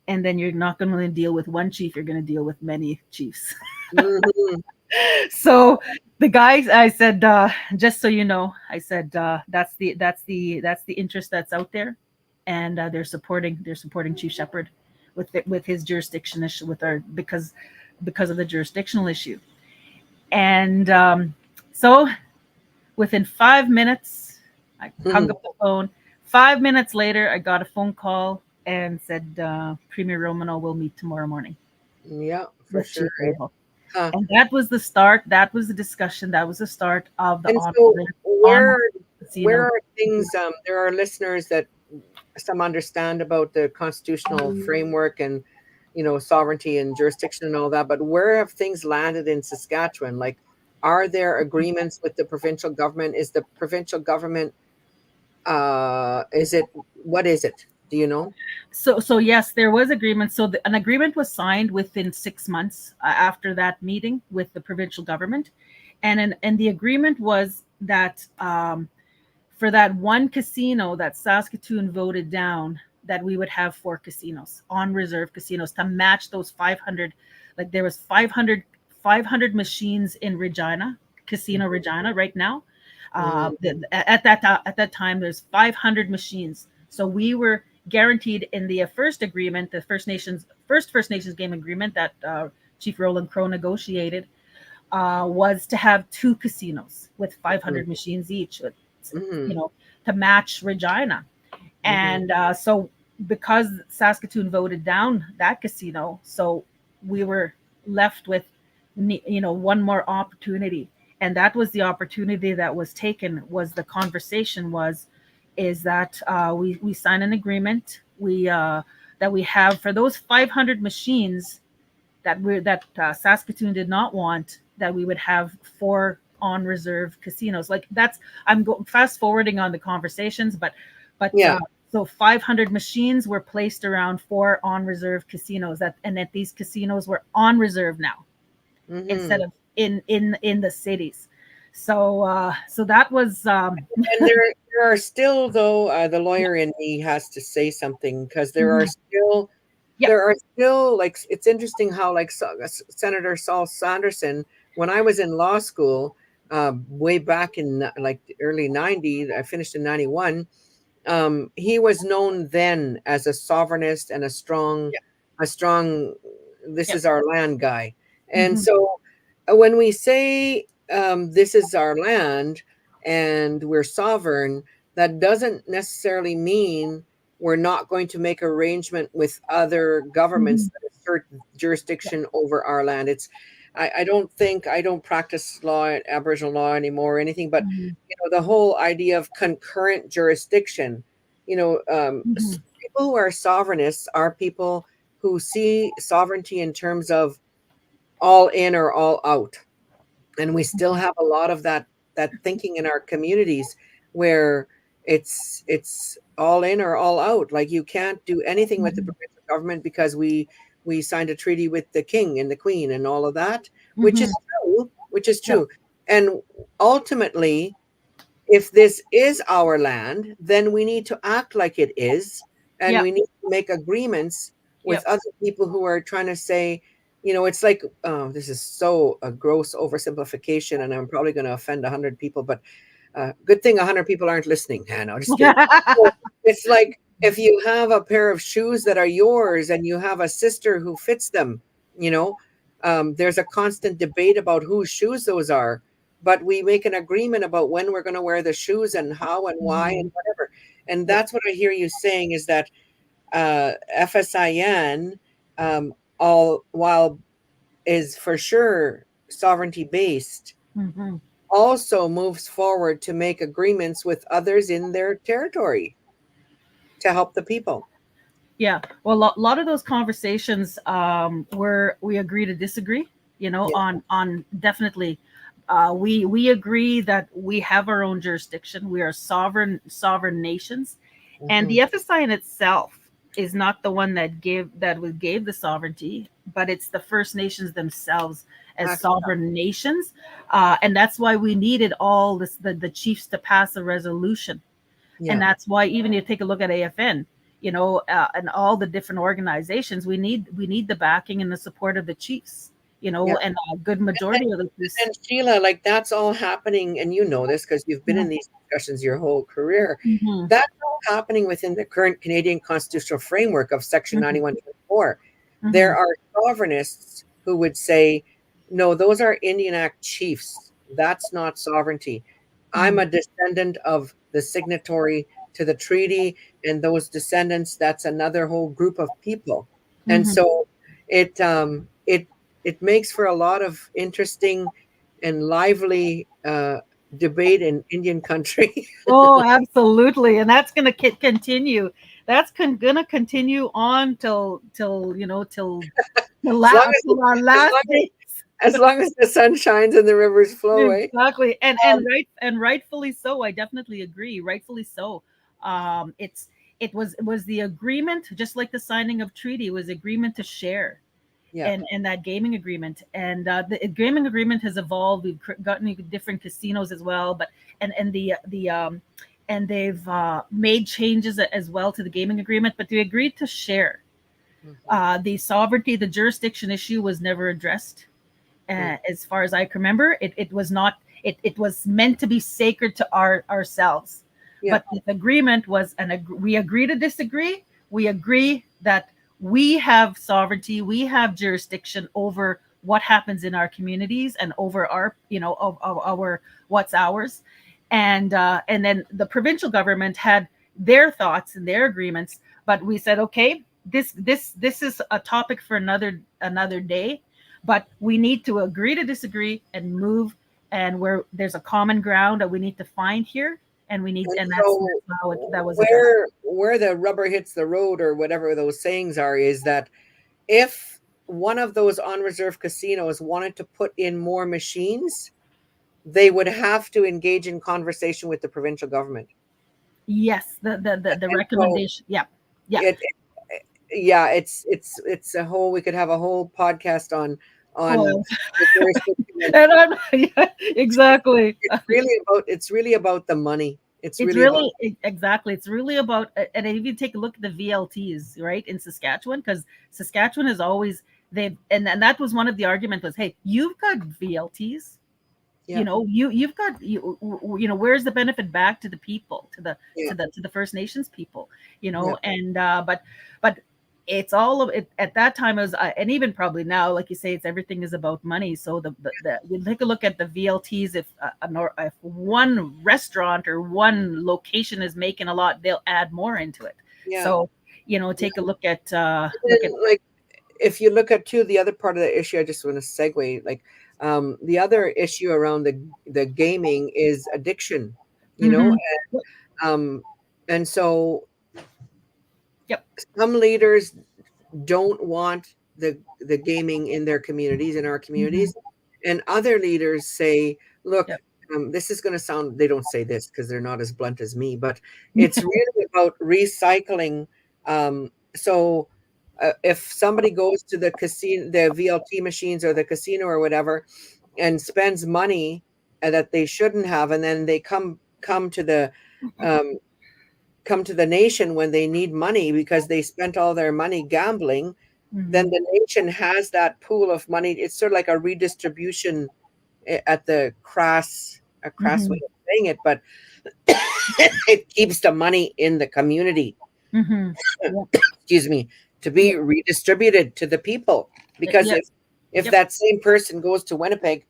and then you're not going to deal with one chief, you're going to deal with many chiefs. Mhm. So the guys, I said, just so you know, I said, that's the interest that's out there, and they're supporting Chief Shepherd with his jurisdiction issue, with our because of the jurisdictional issue. And so within 5 minutes, I hung Mhm. up the phone. 5 minutes later, I got a phone call and said, Premier Romano will meet tomorrow morning Yeah, for with sure. Chief Abel. Huh. And that was the start. That was the discussion. That was the start of the And so on where casino. are things, there are listeners that some understand about the constitutional framework and, sovereignty and jurisdiction and all that, but where have things landed in Saskatchewan? Like, are there agreements with the provincial government? Is the provincial government, is it, what is it? Do you know? So yes, there was agreement. So an agreement was signed within 6 months after that meeting with the provincial government, and the agreement was that for that one casino that Saskatoon voted down, that we would have 4 casinos, on reserve casinos, to match those 500. Like there was 500 machines in Regina, Casino Regina right now. Mm, At that time, there's 500 machines. So we were guaranteed in the first agreement, the First Nations game agreement that Chief Roland Crow negotiated, was to have 2 casinos with mm, 500 machines each, you mm, know, to match Regina. mm, And so because Saskatoon voted down that casino, so we were left with, one more opportunity. And that was the opportunity that was taken. Was the conversation was is that we sign an agreement, we that we have for those 500 machines that Saskatoon did not want, that we would have 4 on reserve casinos. Like that's fast forwarding on the conversations, but yeah. so 500 machines were placed around 4 on reserve casinos, that these casinos were on reserve now instead Hmm. of in the cities. So that was And there are still, though, the yeah. lawyer in me has to say something, because Mhm. Yeah. there are still, like, it's interesting how, like, Senator Saul Sanderson, when I was in law school, way back in like the early 90s, I finished in 91. He was known then as a sovereignist and Yeah. a strong, this Yeah. is our land guy. And Hmm. so when we say, this is our land and we're sovereign, that doesn't necessarily mean we're not going to make arrangement with other governments Hmm. that assert Yeah. jurisdiction over our land. I don't think, I don't practice law, Aboriginal law anymore or anything, but Hmm. the whole idea of concurrent jurisdiction, Hmm. people who are sovereignists are people who see sovereignty in terms of all in or all out. And we still have a lot of that thinking in our communities, where it's all in or all out. Like, you can't do anything with the Hmm. provincial government because we signed a treaty with the king and the queen and all of that, which Hmm. is true, which is Yeah. true. And ultimately, if this is our land, then we need to act like it is, and Yeah. we need to make agreements with Yep. other people who are trying to say, it's like, oh, this is so a gross oversimplification, and I'm probably going to offend 100 people, but good thing 100 people aren't listening. No, just kidding. So it's like, if you have a pair of shoes that are yours and you have a sister who fits them, you know, there's a constant debate about whose shoes those are, but we make an agreement about when we're going to wear the shoes and how and why and Mhm. whatever. And Yep. that's what I hear you saying, is that FSIN, all while is for sure sovereignty based, Mhm. also moves forward to make agreements with others in their territory to help the people. Yeah. Well, a lot of those conversations were we agree to disagree. Yeah. On definitely, we agree that we have our own jurisdiction. We are sovereign nations, and Hmm. the FSI in itself is not the one that gave the sovereignty, but it's the First Nations themselves as sovereign nations, and that's why we needed all this the chiefs to pass a resolution And Yeah. that's why even you take a look at AFN, and all the different organizations, we need the backing and the support of the chiefs, Yeah. and a good majority of the chiefs. And Sheila, like that's all happening, and you know this because you've been in these discussions your whole career. Mm-hmm. That's all happening within the current Canadian constitutional framework of Section Mm-hmm. 9124. Mm-hmm. There are sovereignists who would say, no, those are Indian Act chiefs. That's not sovereignty. I'm a descendant of the signatory to the treaty, and those descendants, that's another whole group of people. And Mm-hmm. so it makes for a lot of interesting and lively debate in Indian country. Oh, absolutely, and that's going to continue. That's going to continue on till as long till our last day. as long as the sun shines and the rivers flow, eh? Exactly, and rightfully so. I definitely agree. Rightfully so. It was the agreement, just like the signing of treaty, was agreement to share, Yeah. and that gaming agreement, and the gaming agreement has evolved. We've gotten different casinos as well, but and they've made changes as well to the gaming agreement. But they agreed to share. The sovereignty, the jurisdiction issue was never addressed. As far as I can remember, it was not. It was meant to be sacred to ourselves. Yeah. But the agreement was, we agree to disagree. We agree that we have sovereignty, we have jurisdiction over what happens in our communities and over our, of our what's ours. And then the provincial government had their thoughts and their agreements, but we said, okay, this is a topic for another day, but we need to agree to disagree and move, and where there's a common ground that we need to find here, and we need, and that's So how that was addressed. where the rubber hits the road, or whatever those sayings are, is that if one of those on-reserve casinos wanted to put in more machines, they would have to engage in conversation with the provincial government. Yes, the And so recommendation. Yeah, yeah. yeah, it's a whole, we could have a whole podcast on Oh, the jurisdiction. and I'm yeah, exactly. It's really about the money. It's It's really about really exactly. It's really about, and if you take a look at the VLTs, right, in Saskatchewan, because Saskatchewan is always and that was one of the arguments was, hey, you've got VLTs, yeah, you've got where's the benefit back to the people, yeah, to the First Nations people, yeah, and but it's all of it at that time. As and even probably now, like you say, it's everything is about money. So the you take a look at the VLTs. If one restaurant or one location is making a lot, they'll add more into it. yeah. So take a look at Like, if you look at too, the other part of the issue, I just want to segue, like, the other issue around the gaming is addiction, you know, Mhm. um, and so Yep. some leaders don't want the gaming in their communities, in our Mhm. communities, and other leaders say, look, Yep. this is going to sound, they don't say this because they're not as blunt as me, but it's really about recycling. So if somebody goes to the casino, the VLT machines or the casino or whatever, and spends money that they shouldn't have, and then they come to the um, come to the nation when they need money because they spent all their money gambling, then Mhm. the nation has that pool of money. It's sort of like a redistribution, at the crass way Mhm. of saying it, but it keeps the money in the community, Mhm. Yep. excuse me, to be Yep. redistributed to the people. Because Yep. if Yep. that same person goes to Winnipeg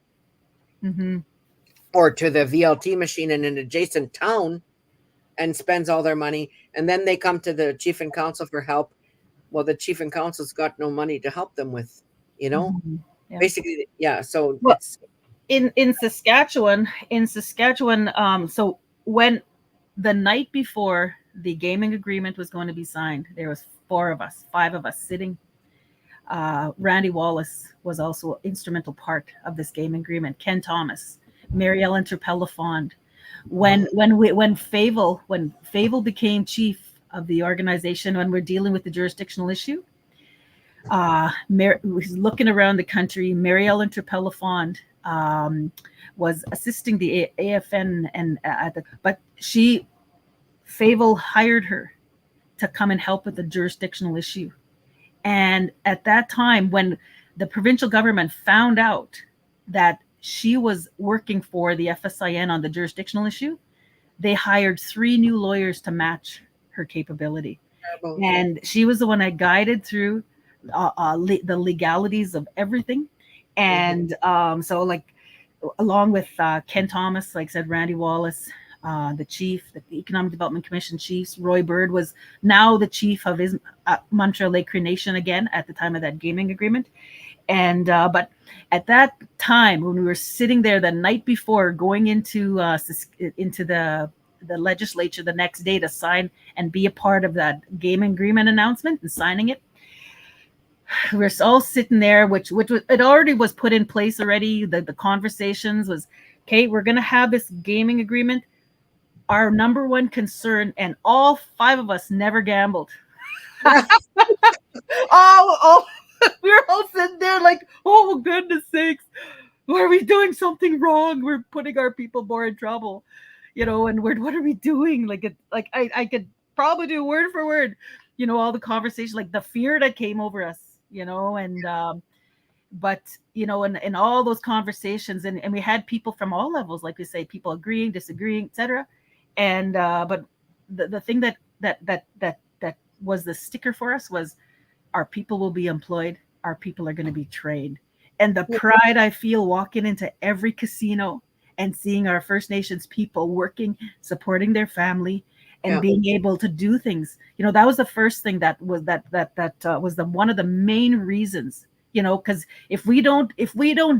Mhm. or to the VLT machine in an adjacent town and spends all their money, and then they come to the chief and council for help, well, the chief and council's got no money to help them with, Mhm. Yeah. basically. Yeah, so Well, it's in Saskatchewan, so when the night before the gaming agreement was going to be signed, there was five of us sitting. Randy Wallace was also an instrumental part of this gaming agreement. Ken Thomas, Mary Ellen Turpella-Fond. When Favel became chief of the organization, when we're dealing with the jurisdictional issue, was looking around the country. Mary Ellen Turpella-Fond was assisting the AFN, but she Favel hired her to come and help with the jurisdictional issue. And at that time, when the provincial government found out that she was working for the FSIN on the jurisdictional issue, they hired 3 new lawyers to match her capability. And she was the one that guided through the legalities of everything. And so, like, along with Ken Thomas, like I said, Randy Wallace, the chief, the Economic Development Commission chiefs, Roy Bird was now the chief of his Montreal Lake Cree Nation again at the time of that gaming agreement. And but at that time, when we were sitting there the night before going into the legislature the next day to sign and be a part of that gaming agreement announcement and signing it, we're all sitting there, which it already was put in place already. The conversations was, okay, we're going to have this gaming agreement. Our number one concern, and all 5 of us never gambled. Oh, we were all sitting there like, oh, goodness sakes, are we doing something wrong? We're putting our people more in trouble, and what are we doing? I could probably do word for word, all the conversation, like the fear that came over us, and but in all those conversations, and we had people from all levels, like we say, people agreeing, disagreeing, etc. And but the thing that was the sticker for us was, our people will be employed, our people are going to be trained. And the pride I feel walking into every casino and seeing our First Nations people working, supporting their family, and being able to do things, that was the first thing that was was one of the main reasons, because if we don't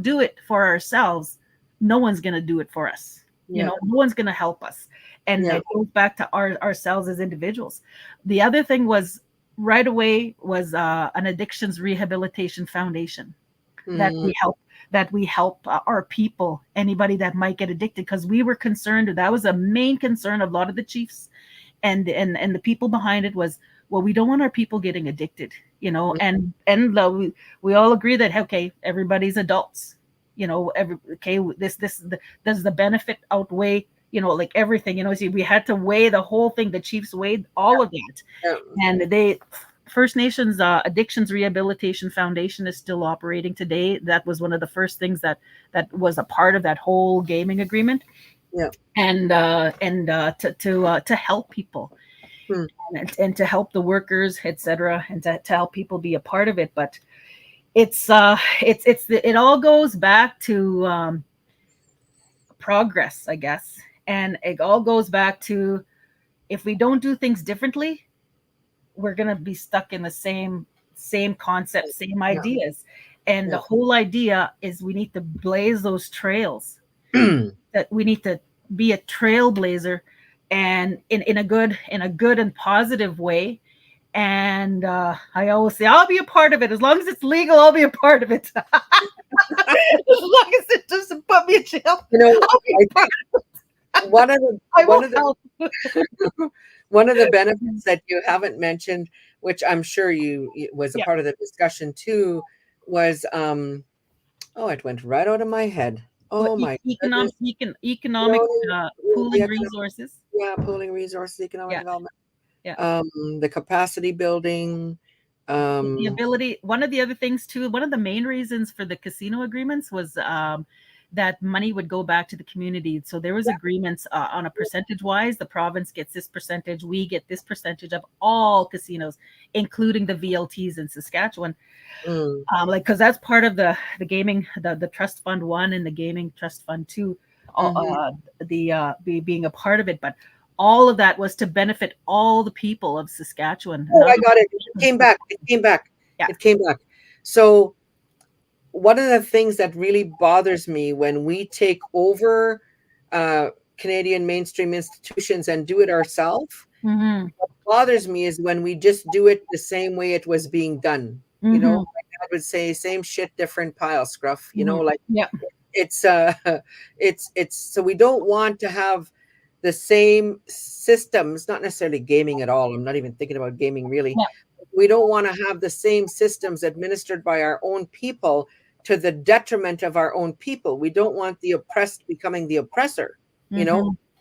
do it for ourselves, no one's going to do it for us. No one's going to help us. And it goes back to ourselves as individuals. The other thing was, right away, was an addictions rehabilitation foundation that we help our people, anybody that might get addicted, because we were concerned. That was a main concern of a lot of the chiefs and the people behind it was, well, we don't want our people getting addicted, and we all agree that, okay, everybody's adults, does the benefit outweigh, like everything, so we had to weigh the whole thing. The chiefs weighed all of that. And First Nations Addictions Rehabilitation Foundation is still operating today. That was one of the first things that was a part of that whole gaming agreement. And to help people, and to help the workers, etc., and to help people be a part of it. But it all goes back to progress, I guess, and it all goes back to, if we don't do things differently, we're going to be stuck in the same concept, same ideas. And the whole idea is, we need to blaze those trails. That we need to be a trailblazer, and in a good and positive way. And I always say, I'll be a part of it. As long as it's legal, I'll be a part of it. As long as it doesn't put me in jail, I'll be part of it. One of the benefits that you haven't mentioned, which I'm sure you was a part of the discussion too, was it went right out of my head. My economic pooling resources. Pooling resources, economic development. The capacity building. The ability. One of the other things too, one of the main reasons for the casino agreements was that money would go back to the community. So there was agreements on a percentage wise. The province gets this percentage, we get this percentage of all casinos, including the VLTs in Saskatchewan. Because that's part of the gaming, the Trust Fund 1 and the Gaming Trust Fund 2, being a part of it. But all of that was to benefit all the people of Saskatchewan. I got it. It came back. Yeah. It came back. So one of the things that really bothers me when we take over Canadian mainstream institutions and do it ourselves, what bothers me is when we just do it the same way it was being done. Like I would say, same shit, different pile, scruff. It's so we don't want to have the same systems, not necessarily gaming at all. I'm not even thinking about gaming really. We don't want to have the same systems administered by our own people to the detriment of our own people. We don't want the oppressed becoming the oppressor,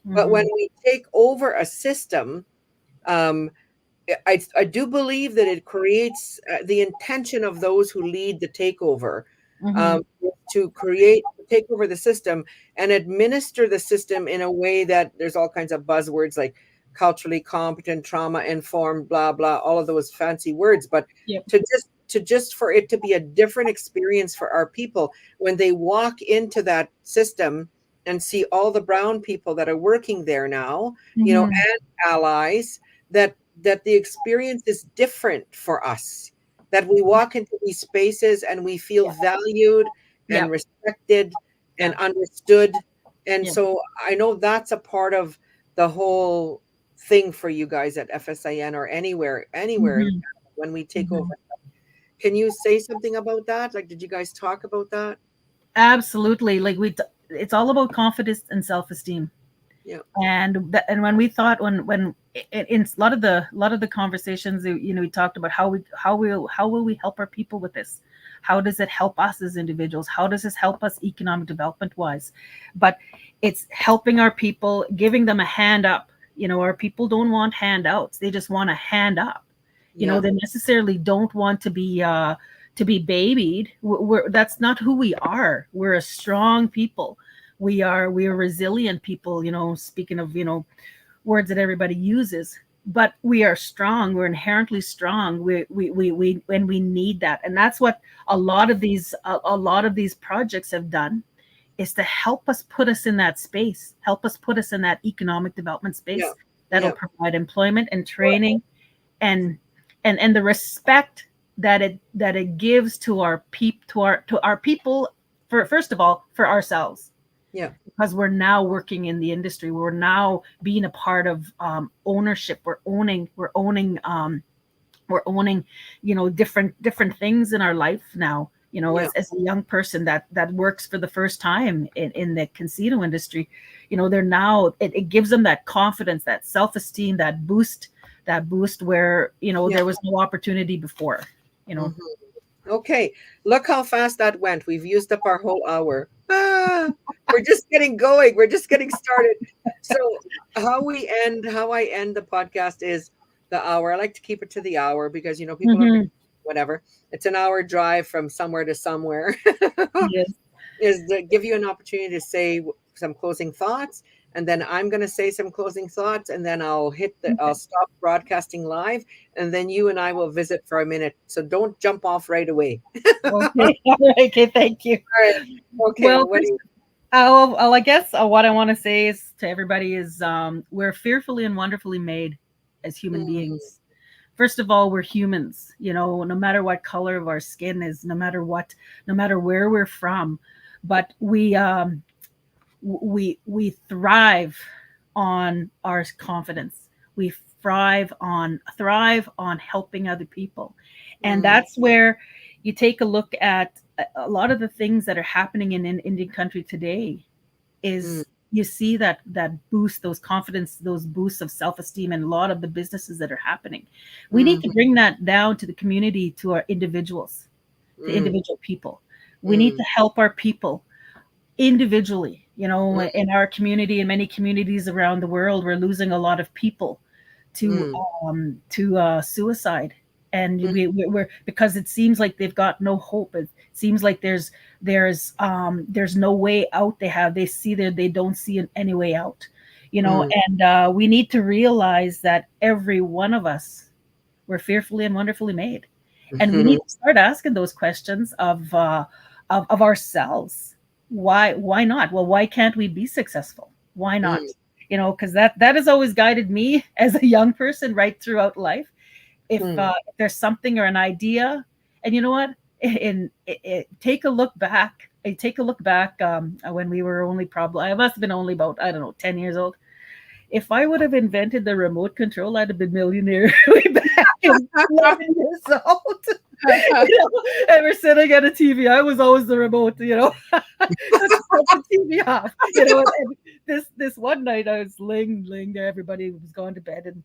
But when Mm-hmm. we take over a system, um, I do believe that it creates the intention of those who lead the takeover, Mm-hmm. to take over the system and administer the system in a way that there's all kinds of buzzwords like culturally competent, trauma informed, blah blah, all of those fancy words. But Yep. to just for it to be a different experience for our people when they walk into that system and see all the brown people that are working there now, Mm-hmm. and allies, that the experience is different for us, that we walk into these spaces and we feel Yeah. valued and Yep. respected and Yeah. understood. And Yep. so I know that's a part of the whole thing for you guys at FSIN or anywhere in Mm-hmm. Canada when we take over. Mm-hmm. Can you say something about that? Like, did you guys talk about that? Absolutely. Like it's all about confidence and self-esteem. Yeah. And when we thought when in a lot of the conversations, we talked about how will we help our people with this. How does it help us as individuals? How does this help us economic development wise? But it's helping our people, giving them a hand up. Our people don't want handouts, they just want a hand up. Yeah. They necessarily don't want to be babied. That's not who we are. We're a strong people. We are resilient people. Speaking of words that everybody uses, but we are strong. We're inherently strong. We when we need that, and that's what a lot of these projects have done, is to help us put us in that space, help us put us in that economic development Yeah. space that'll Yeah. provide employment and training, and and the respect that it gives to our people, for first of all, for ourselves, Yeah. because we're now working in the industry, we're now being a part of ownership, we're owning different things in our life now, Yeah. as a young person that works for the first time in the casino industry. They're now, it gives them that confidence, that self-esteem, that boost where Yeah. there was no opportunity before. you know Mhm. Okay, look how fast that went. We've used up our whole hour. We're just getting going. We're just getting started. So how I end the podcast is the hour. I like to keep it to the hour because people are Mhm. whatever. It's an hour drive from somewhere to somewhere. Yes. Is to give you an opportunity to say some closing thoughts, and then I'm going to say some closing thoughts, and then I'll Okay. stop broadcasting live, and then you and I will visit for a minute. So don't jump off right away. Okay. All right. Okay. Thank you. All right. Okay. Well, What do you? I guess what I want to say is to everybody is, we're fearfully and wonderfully made as human Mm, beings. First of all, we're humans. No matter what color of our skin is, no matter where we're from, but we thrive on our confidence. We thrive on helping other people, and mm, that's where you take a look at a lot of the things that are happening in Indian country today. mm, Is you see that boost, those confidence, those boosts of self-esteem, and a lot of the businesses that are happening. We need to mm, bring that down to the community, to our individuals, to mm, individual people. We need mm, to help our people individually. mm, In our community, in many communities around the world, we're losing a lot of people to mm, suicide, and mm, we're, because it seems like they've got no hope. It seems like there's no way out. They don't see any way out. mm, And we need to realize that every one of us, we're fearfully and wonderfully made, and we need mhm, to start asking those questions of ourselves. Why not? Well, why can't we be successful? Why not? mm, Because that has always guided me as a young person right throughout life. If there's something or an idea, and you know what, take a look back. Take a look back, when we were only, probably, I must have been only about, I don't know, 10 years old. If I would have invented the remote control, I'd have been millionaire way back in 11 years old. And we're sitting at a TV. I was always the remote, so to shut the TV off. And this one night, I was laying there. Everybody was gone to bed,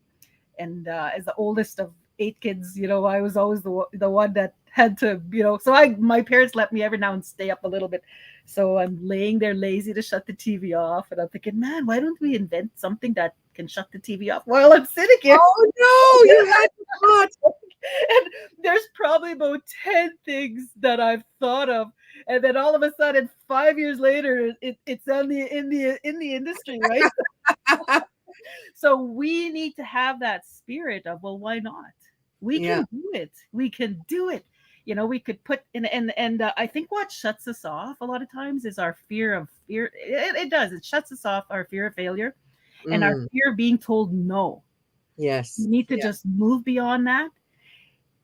and as the oldest of 8 kids, I was always the one that had to, so my parents let me every now and stay up a little bit. So I'm laying there lazy to shut the TV off. And I'm thinking, man, why don't we invent something that can shut the TV off while I'm sitting here? Oh no, you had not. And there's probably about 10 things that I've thought of. And then all of a sudden, 5 years later, it's in the industry, right? So we need to have that spirit of, well, why not? We Yeah. can do it. We can do it. We could put in, and I think what shuts us off a lot of times is our fear. It does. It shuts us off, our fear of failure and our fear of being told no. Yes. We need to Yeah. just move beyond that.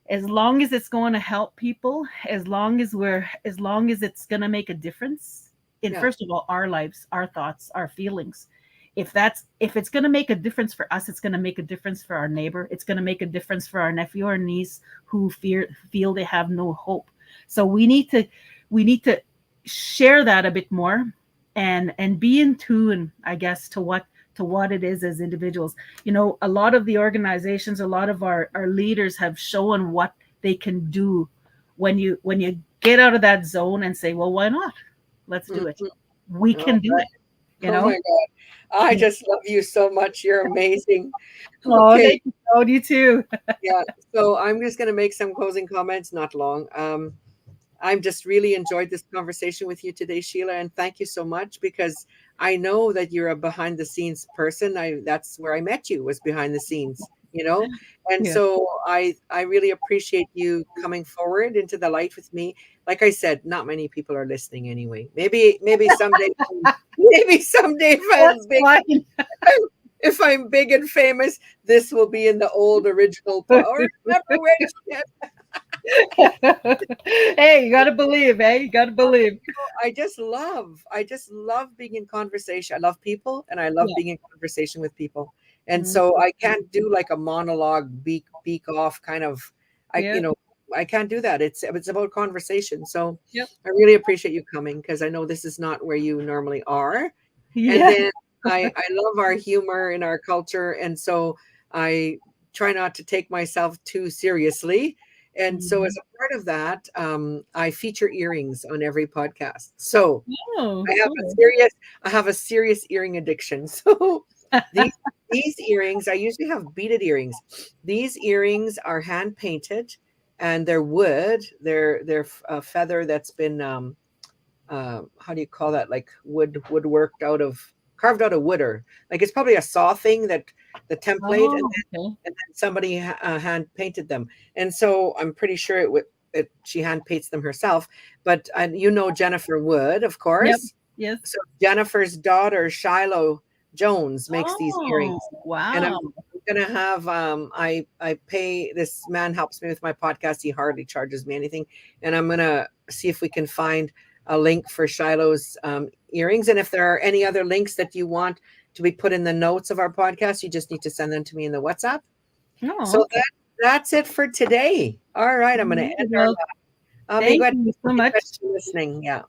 As long as it's going to help people, as long as it's going to make a difference in, Yeah. first of all, our lives, our thoughts, our feelings. If it's going to make a difference for us, it's going to make a difference for our neighbor. It's going to make a difference for our nephew or niece who feel they have no hope. So we need to share that a bit more, and be in tune, I guess, to what it is as individuals. A lot of the organizations, a lot of our leaders have shown what they can do when you get out of that zone and say, well, why not? Let's do it. We can do it. Oh my God. I just love you so much. You're amazing. Oh, Okay. thank you. Oh, you too. Yeah. So I'm just going to make some closing comments, not long. I've just really enjoyed this conversation with you today, Sheila, and thank you so much, because I know that you're a behind the scenes person. That's where I met you, was behind the scenes, and Yeah. so I really appreciate you coming forward into the light with me. Like I said, not many people are listening anyway. Maybe someday, maybe someday That's fine. if I'm big and famous, this will be in the old original or remember which. Hey, you gotta believe, eh? You gotta believe. I just love being in conversation. I love people, and I love Yeah. being in conversation with people. And Mhm. so I can't do like a monologue, beak off kind of. Yeah. I can't do that. It's about conversation. So Yep. I really appreciate you coming, because I know this is not where you normally are. And Yeah. then I love our humor in our culture, and so I try not to take myself too seriously. And so, as Mhm. a part of that, I feature earrings on every podcast. So Oh, I have a cool. serious, earring addiction. So these these earrings, I usually have beaded earrings. These earrings are hand painted, and they're wood. They're a feather that's been how do you call that? Like woodworked out of, carved out of wood, or like it's probably a saw thing, that the template, Oh, okay. and then somebody hand painted them. And so I'm pretty sure she hand paints them herself. But Jennifer Wood, of Yep. course. Yes. So Jennifer's daughter, Shiloh Jones, makes these Oh, earrings. And I'm wow. gonna have I pay, this man helps me with my podcast. He hardly charges me anything. And I'm gonna see if we can find a link for Shiloh's earrings. And if there are any other links that you want to be put in the notes of our podcast, you just need to send them to me in the WhatsApp. Oh, So okay. that's it for today. All right, I'm going to All right. end our Well, live. May thank God you so bless much. you listening. Yeah.